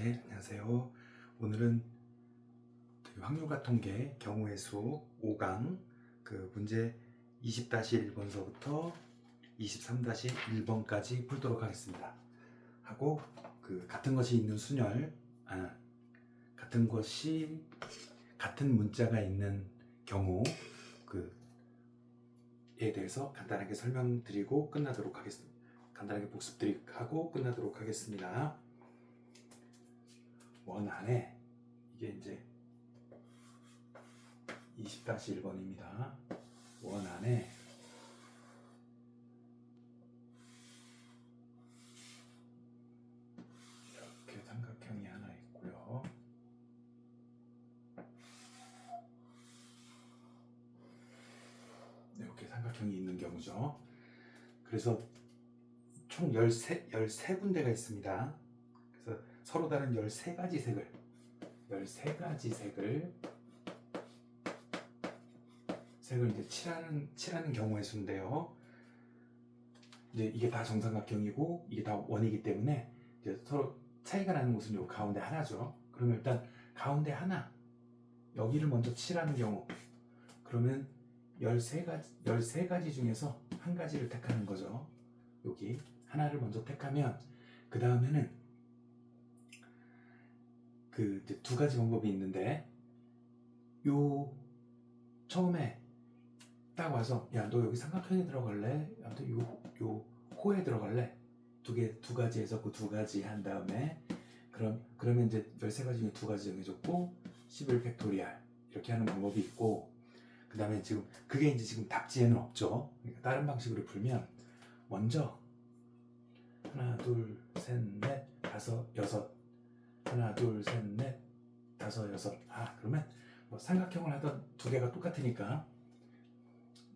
네, 안녕하세요. 오늘은 확률과 통계 경우의 수 5강 문제 20-1번서부터 23-1번까지 풀도록 하겠습니다. 하고 같은 것이 있는 순열, 같은 문자가 있는 경우 에 대해서 간단하게 설명드리고 끝나도록 하겠습니다. 간단하게 복습하고 끝나도록 하겠습니다. 원 안에 이게 이제 20-1번입니다. 원 안에 이렇게 삼각형이 하나 있고요. 이렇게 삼각형이 있는 경우죠. 그래서 총 13군데가 있습니다. 그래서 서로 다른 13가지 색을 이제 칠하는 경우의 수인데요. 이제 이게 다 정삼각형이고 이게 다 원이기 때문에 이제 서로 차이가 나는 곳은 요 가운데 하나죠. 그러면 일단 가운데 하나 여기를 먼저 칠하는 경우, 그러면 13가지 중에서 한 가지를 택하는 거죠. 여기 하나를 먼저 택하면 그 다음에는 이제 두 가지 방법이 있는데, 요 처음에 딱 와서 야 너 여기 삼각형에 들어갈래? 아무튼 요 호에 들어갈래? 두 가지에서 그 두 가지 한 다음에 그러면 이제 13가지 중에 두 가지 정해졌고 11 팩토리알 이렇게 하는 방법이 있고, 그 다음에 지금 그게 이제 지금 답지에는 없죠. 그러니까 다른 방식으로 풀면 먼저 하나 둘 셋 넷 다섯 여섯 하나 둘 셋 넷 다섯 여섯, 그러면 뭐 삼각형을 하던 두 개가 똑같으니까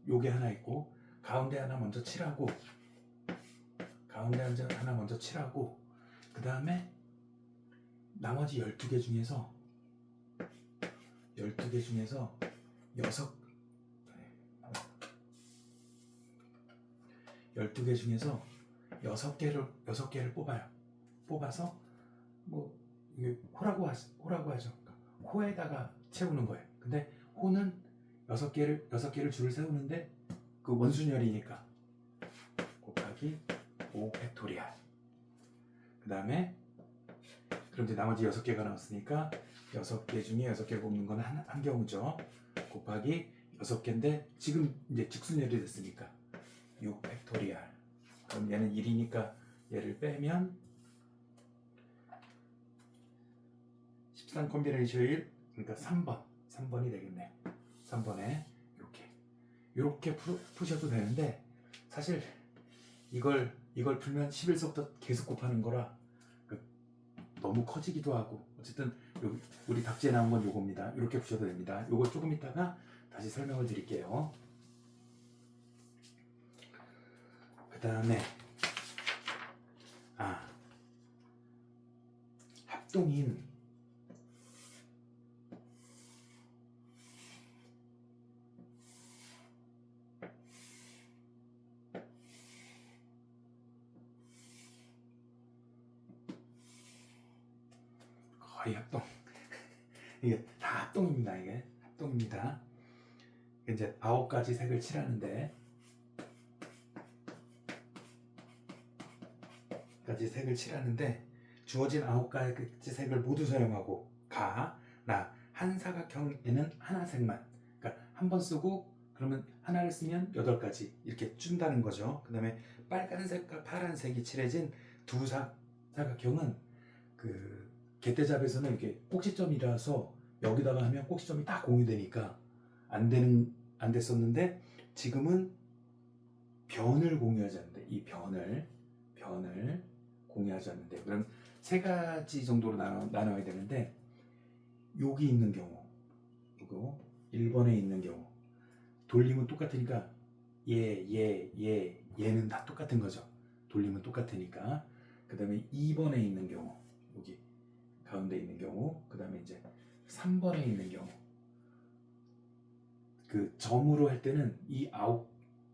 요게 하나 있고 가운데 하나 먼저 칠하고 그 다음에 나머지 12개 중에서 12개 중에서 6개를 뽑아서 뭐 이게 호라고 하죠. 호에다가 채우는 거예요. 근데 호는 6개를 줄을 세우는데 그 원순열이니까 곱하기 5 팩토리알. 그 다음에 그럼 이제 나머지 6개가 나왔으니까 6개 중에 6개를 뽑는 건 한 경우죠. 곱하기 6개인데 지금 이제 직순열이 됐으니까 6 팩토리알. 그럼 얘는 1이니까 얘를 빼면 13 콤비네이션 1, 그러니까 3번이 되겠네요. 3번에 이렇게 푸셔도 되는데, 사실 이걸 풀면 11서부터 계속 곱하는 거라 너무 커지기도 하고, 어쨌든 우리 답지에 나온 건 요겁니다. 이렇게 푸셔도 됩니다. 요거 조금 이따가 다시 설명을 드릴게요. 그 다음에 합동인 거의 합동 이게 다 합동입니다. 이제 9가지 색을 칠하는데, 주어진 9가지 색을 모두 사용하고 한 사각형에는 하나 색만, 그러니까 한 번 쓰고 그러면 하나를 쓰면 8가지 이렇게 준다는 거죠. 그 다음에 빨간색과 파란색이 칠해진 두 사각형은 개태잡에서는 이렇게 꼭지점이라서 여기다가 하면 꼭지점이 딱 공유되니까 안 됐었는데, 지금은 변을 공유하지 않는데, 이 변을 공유하지 않는데, 그럼 3가지 정도로 나눠야 되는데, 여기 있는 경우, 그리고 1번에 있는 경우 돌림은 똑같으니까 얘는 다 똑같은 거죠. 돌림은 똑같으니까. 그 다음에 2번에 있는 경우, 여기 가운데 있는 경우, 그 다음에 이제 3번에 있는 경우, 점으로 할 때는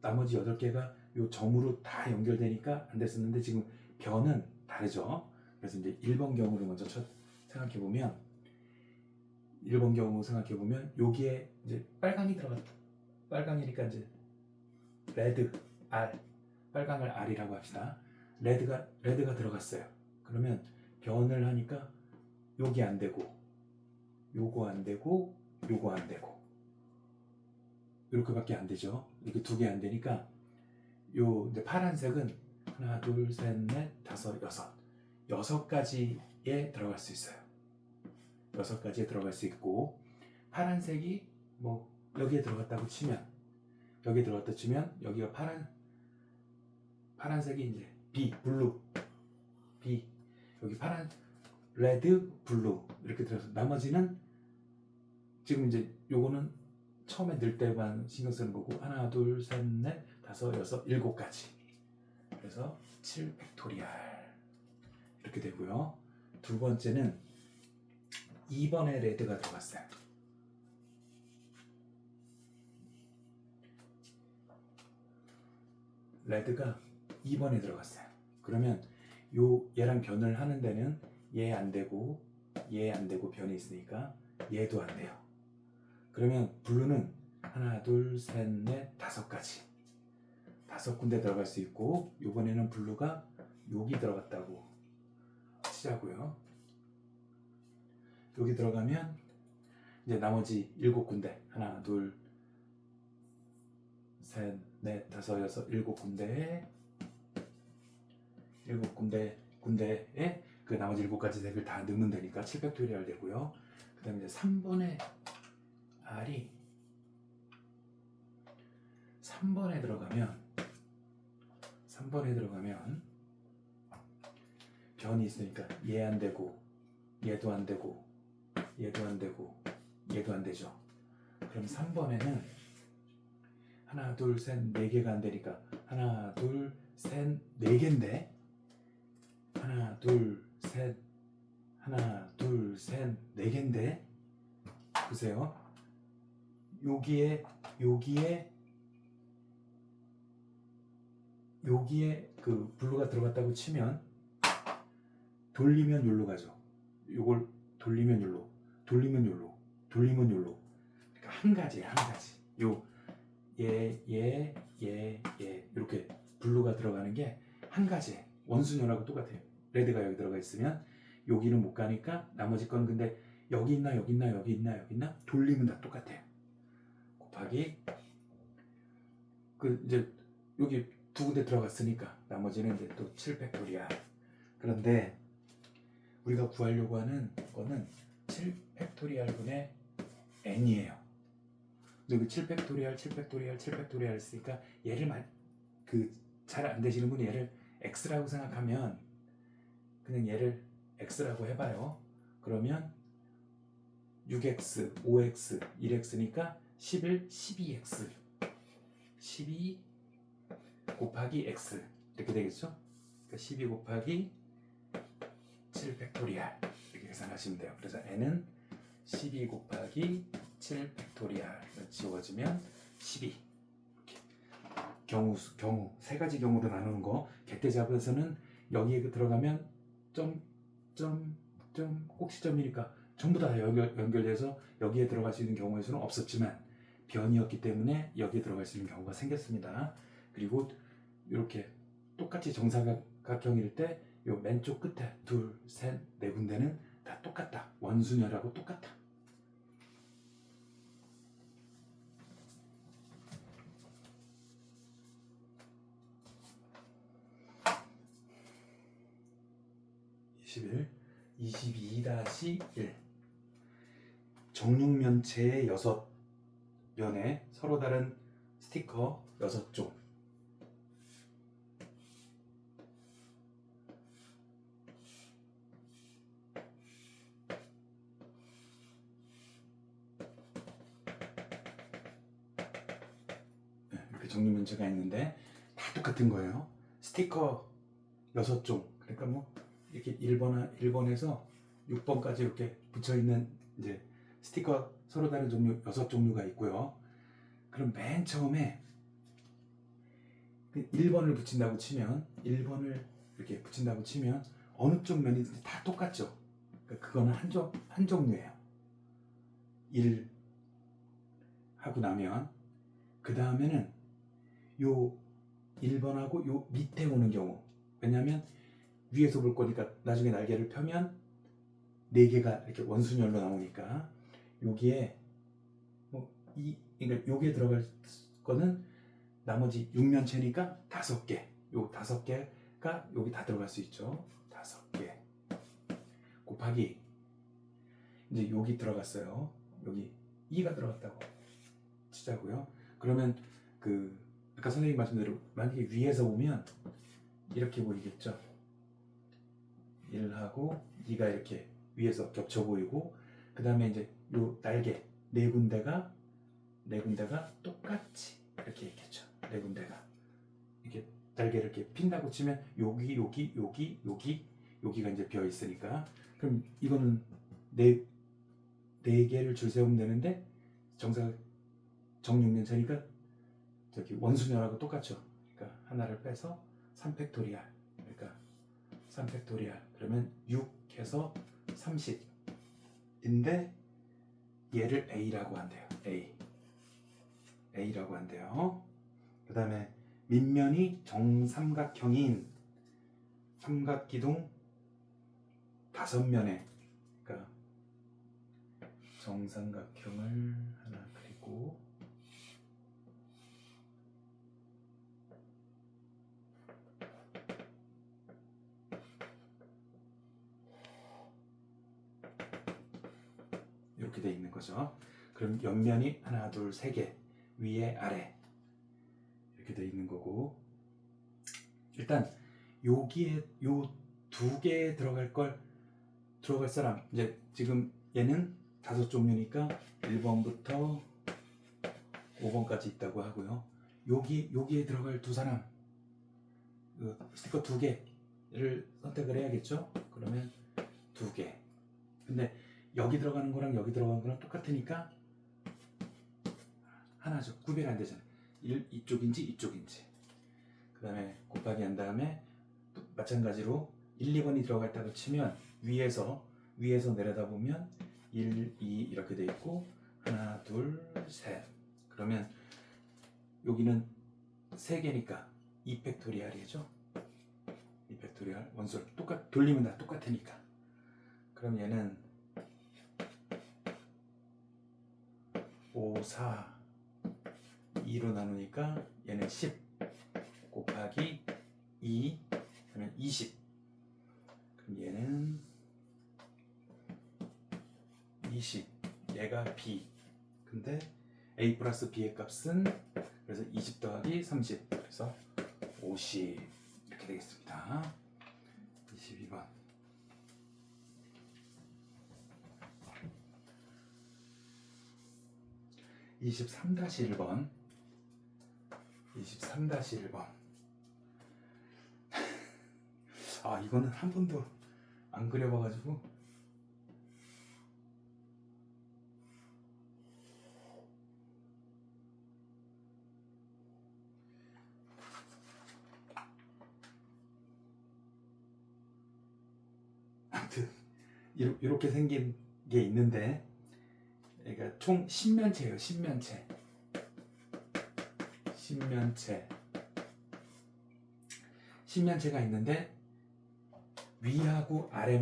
나머지 8개가 요 점으로 다 연결되니까 안 됐었는데, 지금 변은 다르죠. 그래서 이제 1번 경우를 먼저 생각해 보면 1번 경우 생각해 보면 여기에 이제 빨강이 들어갔다. 빨강이니까 이제 레드 R, 빨강을 R이라고 합시다. 레드가 들어갔어요. 그러면 변을 하니까 여기 안 되고 요거 안 되고 요거 안 되고 이렇게밖에 안 되죠. 이렇게 두 개 안 되니까 요 이제 파란색은 하나, 둘, 셋, 넷, 다섯, 여섯 가지에 들어갈 수 있어요. 6가지에 들어갈 수 있고, 파란색이 뭐 여기에 들어갔다고 치면 여기가 파란색이 이제 블루 여기 파란 레드 블루 이렇게 들어서 나머지는 지금 이제 요거는 처음에 넣을 때만 신경 쓰는 거고 하나, 둘, 셋, 넷, 다섯, 여섯, 7가지. 그래서 7 팩토리알 이렇게 되고요. 두 번째는 2번에 레드가 들어갔어요. 레드가 2번에 들어갔어요. 그러면 얘랑 변을 하는 데는 얘 안 되고 변이 있으니까 얘도 안 돼요. 그러면 블루는 하나, 둘, 셋, 넷, 5가지. 5군데 들어갈 수 있고, 이번에는 블루가 여기 들어갔다고 치자고요. 여기 들어가면 이제 나머지 7군데 하나, 둘, 셋, 넷, 다섯, 여섯, 7군데에 그 나머지 7가지 색을 다 넣으면 되니까 7 팩토리얼 되고요. 그 다음에 이제 3번에 R이 3번에 들어가면 변이 있으니까 얘 안 되고 얘도 안 되고 얘도 안 되고 얘도 안 되죠. 그럼 3번에는 하나, 둘, 셋, 4개가 안 되니까 하나, 둘, 셋, 4개인데 하나, 둘, 셋, 4개인데 보세요. 여기에 그 블루가 들어갔다고 치면 돌리면 여기로 가죠. 요걸 돌리면 여기로, 돌리면 여기로. 그러니까 한 가지예요, 한 가지. 이렇게 블루가 들어가는 게 한 가지예요. 원순열하고 똑같아요. 레드가 여기 들어가 있으면 여기는 못 가니까 나머지 건 근데 여기 있나 돌리면 다 똑같아요. 곱하기 그 이제 여기 2군데 들어갔으니까 나머지는 이제 또 7 팩토리알. 그런데 우리가 구하려고 하는 거는 7 팩토리알분의 n이에요. 여기 7 팩토리알 했으니까 얘를 잘 안 되시는 분이 얘를 x라고 생각하면 그냥 얘를 x라고 해봐요. 그러면 6x, 5x, 1x니까 11, 12x 12 곱하기 x 이렇게 되겠죠? 그러니까 12 곱하기 7 팩토리알 이렇게 계산하시면 돼요. 그래서 n은 12 곱하기 7 팩토리알 지워지면 12. 경우 세 가지 경우로 나누는 거. 개태잡에서는 여기에 들어가면 꼭지점이니까 전부 다 연결돼서 여기에 들어갈 수 있는 경우의 수는 없었지만 변이었기 때문에 여기에 들어갈 수 있는 경우가 생겼습니다. 그리고 이렇게 똑같이 정사각형일 때 요 맨쪽 끝에 2, 3, 4군데는 다 똑같다. 원순열하고 똑같다. (21) 22-1 정육면체의 6면에 서로 다른 스티커 6종. 이렇게 정육면체가 있는데 다 똑같은 거예요. 스티커 6종. 그러니까 뭐 이렇게 1번에서 6번까지 이렇게 붙여있는 이제 스티커 서로 다른 종류 6종류가 있고요. 그럼 맨 처음에 1번을 붙인다고 치면 어느 쪽 면이든지 다 똑같죠. 그러니까 그거는 한 종류예요. 1 하고 나면 그 다음에는 요 1번하고 요 밑에 오는 경우, 왜냐하면 위에서 볼 거니까 나중에 날개를 펴면 4개가 이렇게 원순열로 나오니까 여기에 그러니까 여기에 들어갈 거는 나머지 6면체니까 5개, 요 5개가 여기 다 들어갈 수 있죠. 5개 곱하기 이제 여기 들어갔어요. 여기 2가 들어갔다고 치자고요. 그러면 그 아까 선생님 말씀대로 만약에 위에서 보면 이렇게 보이겠죠. 1하고 2가 이렇게 위에서 겹쳐 보이고, 그 다음에 이제 요 날개 네 군데가 똑같이 이렇게 있겠죠. 네 군데가 이렇게 날개를 이렇게 핀다고 치면 여기가 이제 비어 있으니까, 그럼 이거는 네 개를 줄 세우면 되는데 정육면체니까 저기 원순열하고 똑같죠. 그러니까 하나를 빼서 3팩토리알, 그러니까 3팩토리알 그러면 6해서 30인데 얘를 A라고 한대요. A라고 한대요. 그 다음에 밑면이 정삼각형인 삼각기둥 5면에, 그러니까 정삼각형을 하나 그리고 이렇게 돼 있는 거죠. 그럼 옆면이 하나, 둘, 3개, 위에, 아래 이렇게 돼 있는 거고, 일단 여기에 요 2개에 들어갈 사람, 이제 지금 얘는 5종류니까 1번부터 5번까지 있다고 하고요. 여기에 들어갈 2사람, 스티커 2개를 선택을 해야겠죠. 그러면 2개. 근데 여기 들어가는 거랑 여기 들어가는 거랑 똑같으니까 하나죠. 구별이 안 되잖아요. 이쪽인지. 그 다음에 곱하기 한 다음에 마찬가지로 1, 2번이 들어갔다고 치면 위에서 내려다보면 1, 2 이렇게 돼 있고, 하나, 둘, 셋. 그러면 여기는 3개니까 2팩토리알이죠. 2팩토리알 원소를 돌리면 다 똑같으니까. 그럼 얘는 5, 4, 2로 나누니까 얘는 10 곱하기 2 하면 20. 그럼 얘는 20, 얘가 B. 근데 A 플러스 B의 값은 그래서 20 더하기 30, 그래서 50 이렇게 되겠습니다. 22번. 23-1번. 23-1번. 아, 이거는 한 번도 안 그려봐가지고 아무튼 이렇게 생긴 게 있는데, 그러니까 총 10면체예요. 10면체가 있는데 위하고 아래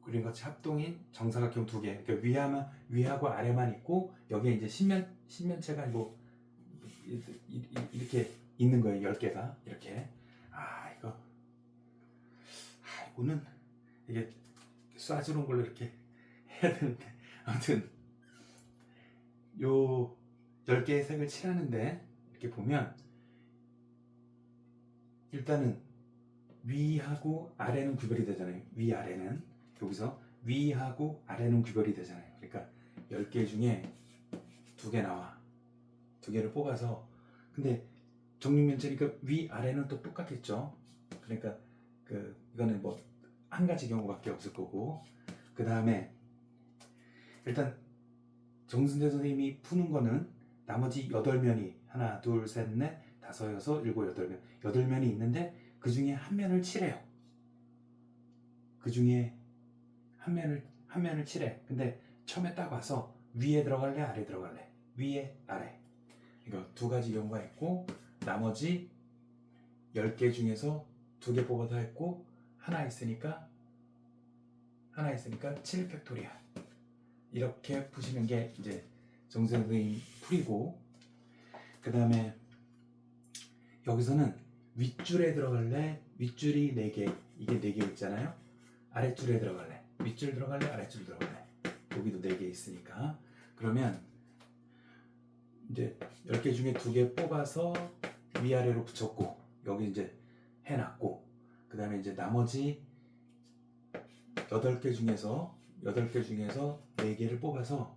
그린 것이 합동인 정사각형 2개. 그러니까 위하고 아래만 있고 여기에 이제 10면체가 아니고 이렇게 있는 거예요. 10개가 이렇게. 이거는 이게 쏴주는 걸로 이렇게 해야 되는데, 아무튼 요 10개의 색을 칠하는데 이렇게 보면 일단은 위하고 아래는 구별이 되잖아요. 위아래는 여기서 위하고 아래는 구별이 되잖아요. 그러니까 10개 중에 2개 나와. 2개를 뽑아서, 근데 정육면체니까 위아래는 또 똑같겠죠. 그러니까 이거는 뭐 한 가지 경우밖에 없을 거고, 그 다음에 일단 정순재 선생님이 푸는 거는 나머지 8면이 하나, 둘, 셋, 넷, 다섯, 여섯, 일곱, 여덟 면이 있는데 그 중에 한 면을 칠해요. 그 중에 한 면을 칠해. 근데 처음에 딱 와서 위에 들어갈래, 아래 들어갈래? 위에, 아래. 그러니까 두 가지 경우가 있고 나머지 10개 중에서 2개 뽑아서 했고 하나 있으니까 7 팩토리얼. 이렇게 푸시는 게 이제 정선 선생님 풀이고, 그 다음에 여기서는 윗줄에 들어갈래? 윗줄이 4개, 이게 4개 있잖아요. 아랫줄에 들어갈래? 윗줄 들어갈래? 아랫줄 들어갈래? 여기도 4개 있으니까. 그러면 이제 10개 중에 2개 뽑아서 위아래로 붙였고 여기 이제 해놨고, 그 다음에 이제 나머지 8개 중에서 4개를 뽑아서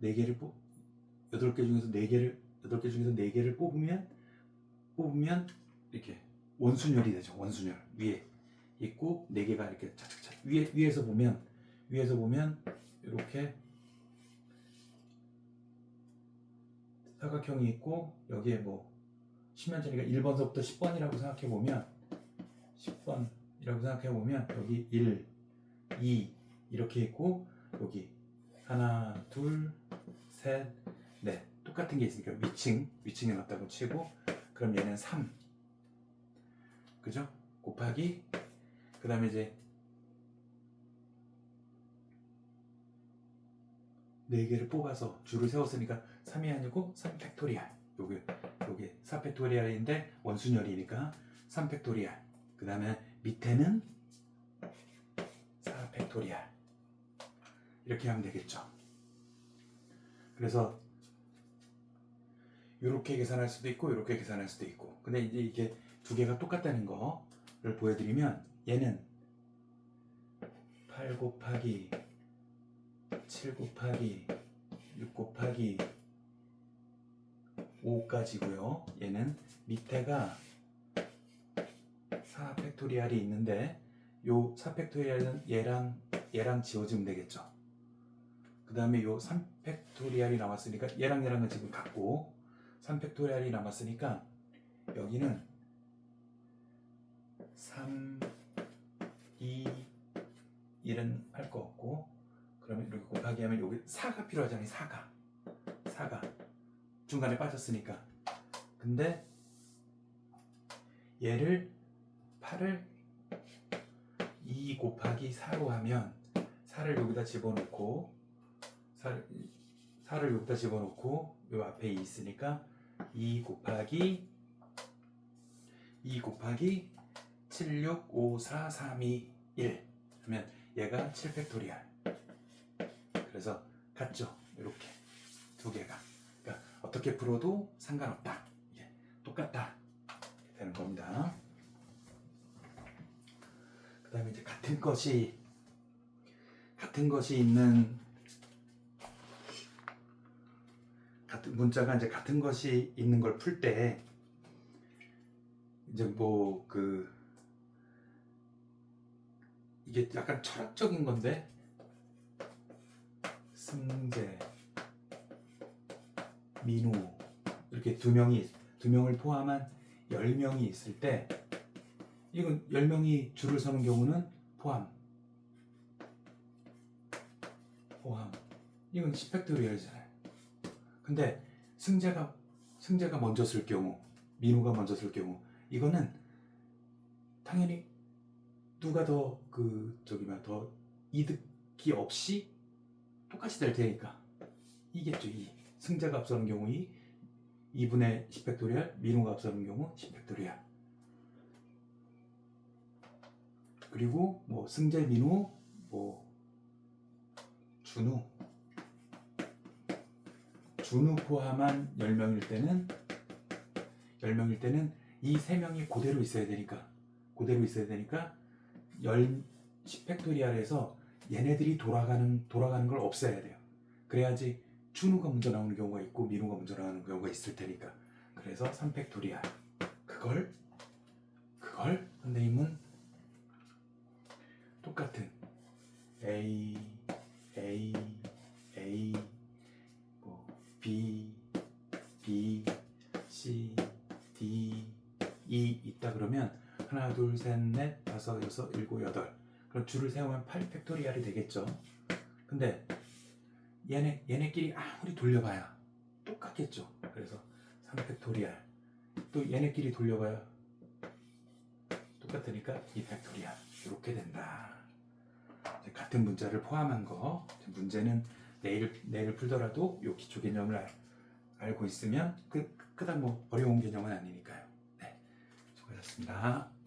8개 중에서 4개를 뽑으면 이렇게 원순열이 되죠. 원순열 위에 있고 4개가 이렇게 차차차 위에서 보면 이렇게 사각형이 있고 여기에 뭐 10면체니까 1번서부터 10번이라고 생각해 보면 10번이라고 생각해 보면 여기 1, 2 이렇게 있고 여기 하나, 둘, 셋, 넷 똑같은 게 있으니까 위층에 놨다고 치고, 그럼 얘는 3, 그죠? 곱하기, 그 다음에 이제 4개를 뽑아서 줄을 세웠으니까 3이 아니고 3 팩토리얼. 요게 4 팩토리얼인데 원순열이니까 3 팩토리얼. 그 다음에 밑에는 4 팩토리얼. 이렇게 하면 되겠죠. 그래서 이렇게 계산할 수도 있고 이렇게 계산할 수도 있고, 근데 이제 이게 두 개가 똑같다는 거를 보여드리면 얘는 8 곱하기 7 곱하기 6 곱하기 5까지고요. 얘는 밑에가 4 팩토리얼이 있는데 요 4 팩토리얼은 얘랑 지워주면 되겠죠. 그 다음에 요 3 팩토리얼이 남았으니까 얘랑은 지금 같고 3 팩토리얼이 남았으니까 여기는 3, 2, 1은 할 거 없고, 그러면 이렇게 곱하기 하면 여기 4가 필요하잖아요. 4가 중간에 빠졌으니까. 근데 얘를 8을 2 곱하기 4로 하면 4를 여기다 집어넣고 4를 여기다 집어넣고 요 앞에 2 있으니까 2 곱하기 7, 6, 5, 4, 3, 2, 1 하면 얘가 7 팩토리얼. 그래서 같죠? 이렇게 두 개가. 그러니까 어떻게 풀어도 상관없다. 이게 똑같다. 이렇게 되는 겁니다. 그 다음에 이제 같은 것이 있는 문자가 이제 같은 것이 있는 걸 풀 때 이제 뭐 이게 약간 철학적인 건데, 승재, 민우 이렇게 두 명을 포함한 10명이 있을 때, 이건 10명이 줄을 서는 경우는 포함 이건 10 팩토리얼이잖아요. 근데 승재가 먼저 쓸 경우, 민우가 먼저 쓸 경우, 이거는 당연히 누가 더 더 이득이 없이 똑같이 될 테니까 이겠죠. 승재가 앞서는 경우 2분의 10 팩토리얼, 민우가 앞서는 경우 10 팩토리얼. 그리고 뭐 승재, 민우, 뭐 준우 포함한 10명일 때는 이 3명이 그대로 있어야 되니까 10 팩토리얼에서 얘네들이 돌아가는 걸 없애야 돼요. 그래야지 준우가 먼저 나오는 경우가 있고 민우가 먼저 나오는 경우가 있을 테니까. 그래서 3 팩토리얼. 그걸 선생님은 똑같은 A, 뭐 B, C, D, 2 있다 그러면 하나, 둘, 셋, 넷, 다섯, 여섯, 일곱, 여덟. 그럼 줄을 세우면 8 팩토리얼이 되겠죠. 근데 얘네끼리 아무리 돌려봐야 똑같겠죠. 그래서 3 팩토리얼. 또 얘네끼리 돌려봐야 똑같으니까 2 팩토리얼. 이렇게 된다. 같은 문자를 포함한 거. 문제는 내일 풀더라도 요 기초 개념을 알고 있으면 그다음 뭐 어려운 개념은 아니니까요. 네, 수고하셨습니다.